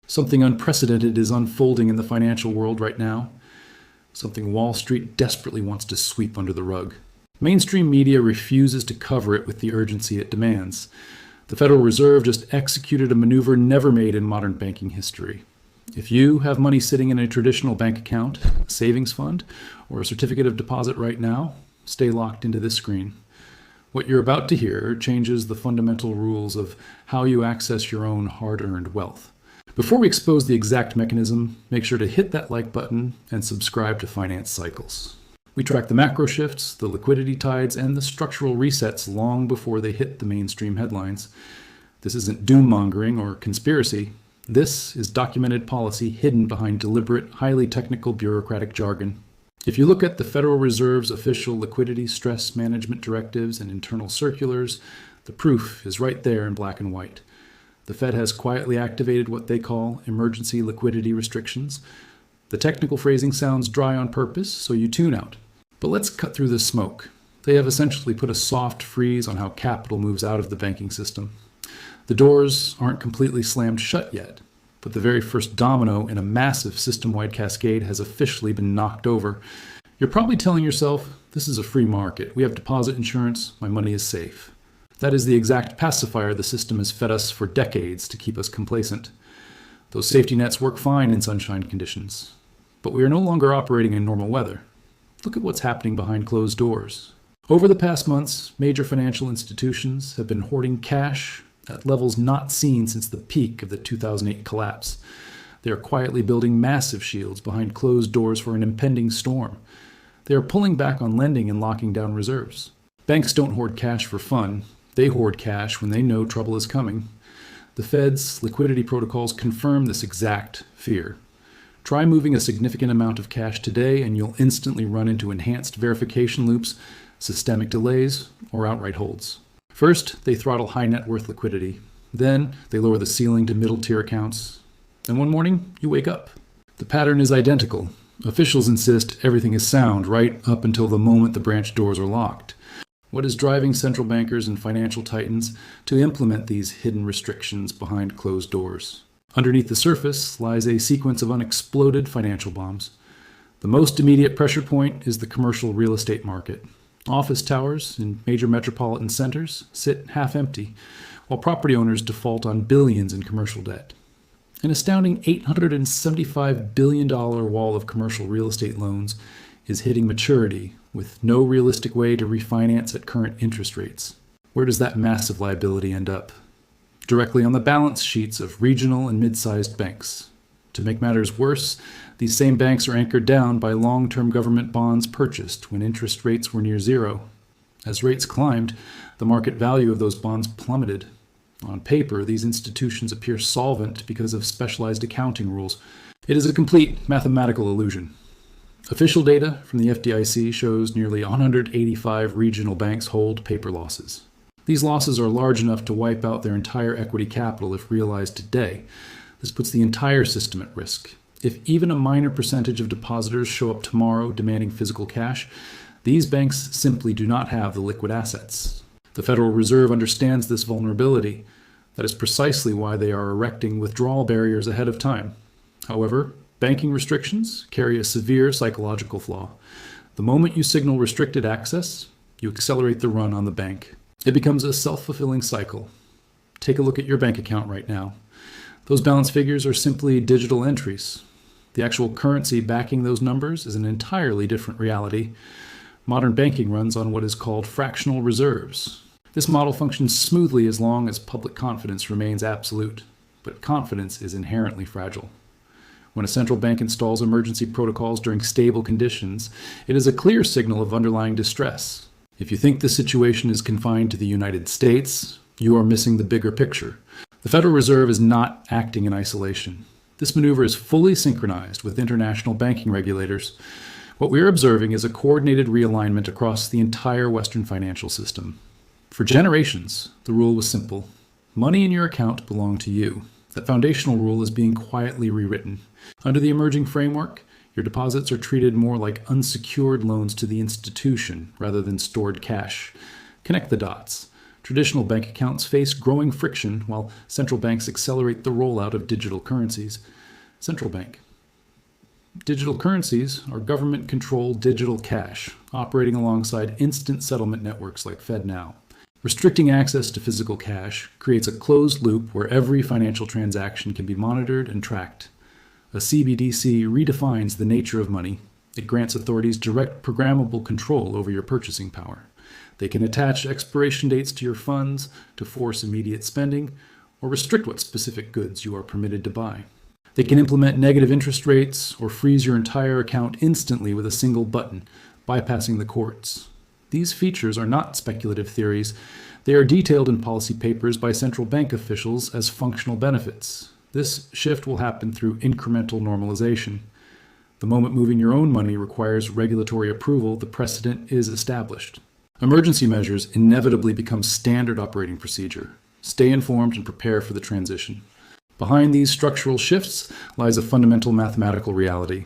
Something unprecedented is unfolding in the financial world right now. Something Wall Street desperately wants to sweep under the rug. Mainstream media refuses to cover it with the urgency it demands. The Federal Reserve just executed a maneuver never made in modern banking history. If you have money sitting in a traditional bank account, a savings fund, or a certificate of deposit right now, stay locked into this screen. What you're about to hear changes the fundamental rules of how you access your own hard-earned wealth. Before we expose the exact mechanism, make sure to hit that like button and subscribe to Finance Cycles. We track the macro shifts, the liquidity tides, and the structural resets long before they hit the mainstream headlines. This isn't doom-mongering or conspiracy. This is documented policy hidden behind deliberate, highly technical bureaucratic jargon. If you look at the Federal Reserve's official liquidity stress management directives and internal circulars, the proof is right there in black and white. The Fed has quietly activated what they call emergency liquidity restrictions. The technical phrasing sounds dry on purpose, so you tune out. But let's cut through the smoke. They have essentially put a soft freeze on how capital moves out of the banking system. The doors aren't completely slammed shut yet, but the very first domino in a massive system-wide cascade has officially been knocked over. You're probably telling yourself, this is a free market. We have deposit insurance. My money is safe. That is the exact pacifier the system has fed us for decades to keep us complacent. Those safety nets work fine in sunshine conditions. But we are no longer operating in normal weather. Look at what's happening behind closed doors. Over the past months, major financial institutions have been hoarding cash at levels not seen since the peak of the 2008 collapse. They are quietly building massive shields behind closed doors for an impending storm. They are pulling back on lending and locking down reserves. Banks don't hoard cash for fun. They hoard cash when they know trouble is coming. The Fed's liquidity protocols confirm this exact fear. Try moving a significant amount of cash today and you'll instantly run into enhanced verification loops, systemic delays, or outright holds. First, they throttle high net worth liquidity. Then, they lower the ceiling to middle tier accounts. And one morning, you wake up. The pattern is identical. Officials insist everything is sound right up until the moment the branch doors are locked. What is driving central bankers and financial titans to implement these hidden restrictions behind closed doors? Underneath the surface lies a sequence of unexploded financial bombs. The most immediate pressure point is the commercial real estate market. Office towers in major metropolitan centers sit half empty, while property owners default on billions in commercial debt. An astounding $875 billion wall of commercial real estate loans is hitting maturity with no realistic way to refinance at current interest rates. Where does that massive liability end up? Directly on the balance sheets of regional and mid-sized banks. To make matters worse, these same banks are anchored down by long-term government bonds purchased when interest rates were near zero. As rates climbed, the market value of those bonds plummeted. On paper, these institutions appear solvent because of specialized accounting rules. It is a complete mathematical illusion. Official data from the FDIC shows nearly 185 regional banks hold paper losses. These losses are large enough to wipe out their entire equity capital if realized today. This puts the entire system at risk. If even a minor percentage of depositors show up tomorrow demanding physical cash, these banks simply do not have the liquid assets. The Federal Reserve understands this vulnerability. That is precisely why they are erecting withdrawal barriers ahead of time. However, banking restrictions carry a severe psychological flaw. The moment you signal restricted access, you accelerate the run on the bank. It becomes a self-fulfilling cycle. Take a look at your bank account right now. Those balance figures are simply digital entries. The actual currency backing those numbers is an entirely different reality. Modern banking runs on what is called fractional reserves. This model functions smoothly as long as public confidence remains absolute, but confidence is inherently fragile. When a central bank installs emergency protocols during stable conditions, it is a clear signal of underlying distress. If you think the situation is confined to the United States, you are missing the bigger picture. The Federal Reserve is not acting in isolation. This maneuver is fully synchronized with international banking regulators. What we are observing is a coordinated realignment across the entire Western financial system. For generations, the rule was simple. Money in your account belonged to you. That foundational rule is being quietly rewritten. Under the emerging framework, your deposits are treated more like unsecured loans to the institution rather than stored cash. Connect the dots. Traditional bank accounts face growing friction while central banks accelerate the rollout of digital currencies. Central bank. Digital currencies are government-controlled digital cash, operating alongside instant settlement networks like FedNow. Restricting access to physical cash creates a closed loop where every financial transaction can be monitored and tracked. A CBDC redefines the nature of money. It grants authorities direct programmable control over your purchasing power. They can attach expiration dates to your funds to force immediate spending or restrict what specific goods you are permitted to buy. They can implement negative interest rates or freeze your entire account instantly with a single button, bypassing the courts. These features are not speculative theories. They are detailed in policy papers by central bank officials as functional benefits. This shift will happen through incremental normalization. The moment moving your own money requires regulatory approval, the precedent is established. Emergency measures inevitably become standard operating procedure. Stay informed and prepare for the transition. Behind these structural shifts lies a fundamental mathematical reality.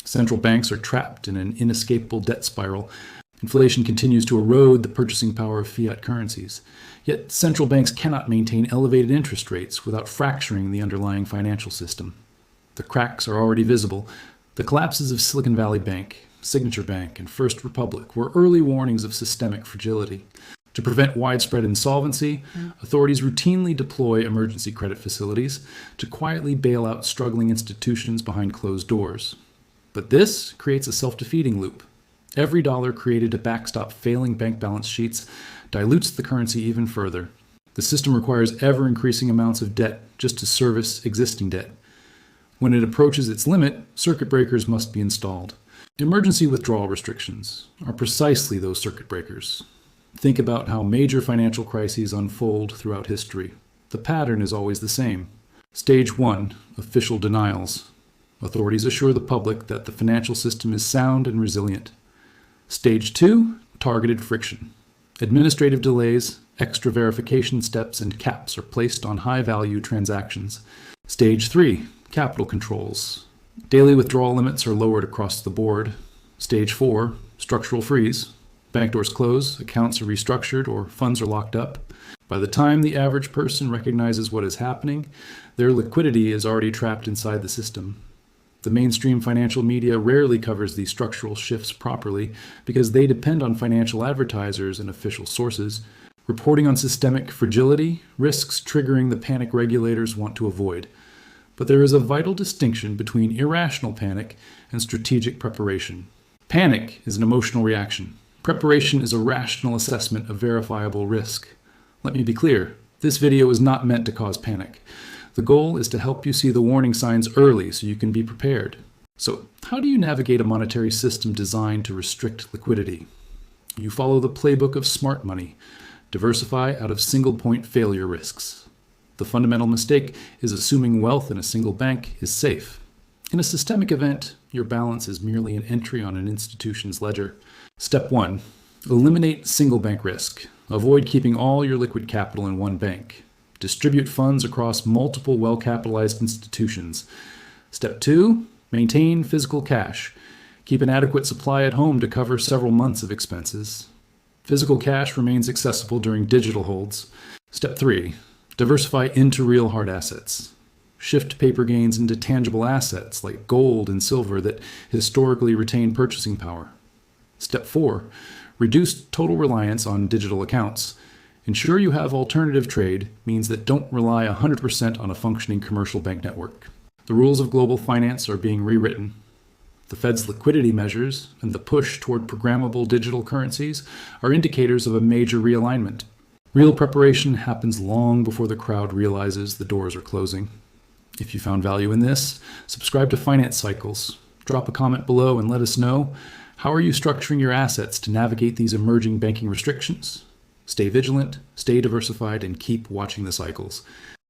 Central banks are trapped in an inescapable debt spiral. Inflation continues to erode the purchasing power of fiat currencies. Yet central banks cannot maintain elevated interest rates without fracturing the underlying financial system. The cracks are already visible. The collapses of Silicon Valley Bank, Signature Bank, and First Republic were early warnings of systemic fragility. To prevent widespread insolvency, authorities routinely deploy emergency credit facilities to quietly bail out struggling institutions behind closed doors. But this creates a self-defeating loop. Every dollar created to backstop failing bank balance sheets dilutes the currency even further. The system requires ever-increasing amounts of debt just to service existing debt. When it approaches its limit, circuit breakers must be installed. Emergency withdrawal restrictions are precisely those circuit breakers. Think about how major financial crises unfold throughout history. The pattern is always the same. Stage 1, official denials. Authorities assure the public that the financial system is sound and resilient. Stage 2, targeted friction. Administrative delays, extra verification steps, and caps are placed on high-value transactions. Stage 3, capital controls. Daily withdrawal limits are lowered across the board. Stage 4, structural freeze. Bank doors close, accounts are restructured, or funds are locked up. By the time the average person recognizes what is happening, their liquidity is already trapped inside the system. The mainstream financial media rarely covers these structural shifts properly because they depend on financial advertisers and official sources. Reporting on systemic fragility risks triggering the panic regulators want to avoid. But there is a vital distinction between irrational panic and strategic preparation. Panic is an emotional reaction. Preparation is a rational assessment of verifiable risk. Let me be clear, this video is not meant to cause panic. The goal is to help you see the warning signs early so you can be prepared. So, how do you navigate a monetary system designed to restrict liquidity? You follow the playbook of smart money. Diversify out of single-point failure risks. The fundamental mistake is assuming wealth in a single bank is safe. In a systemic event, your balance is merely an entry on an institution's ledger. Step 1. Eliminate single bank risk. Avoid keeping all your liquid capital in one bank. Distribute funds across multiple well-capitalized institutions. Step 2. Maintain physical cash. Keep an adequate supply at home to cover several months of expenses. Physical cash remains accessible during digital holds. Step 3. Diversify into real hard assets. Shift paper gains into tangible assets like gold and silver that historically retain purchasing power. Step 4. Reduce total reliance on digital accounts. Ensure you have alternative trade means that don't rely 100% on a functioning commercial bank network. The rules of global finance are being rewritten. The Fed's liquidity measures and the push toward programmable digital currencies are indicators of a major realignment. Real preparation happens long before the crowd realizes the doors are closing. If you found value in this, subscribe to Finance Cycles. Drop a comment below and let us know, how are you structuring your assets to navigate these emerging banking restrictions? Stay vigilant, stay diversified, and keep watching the cycles.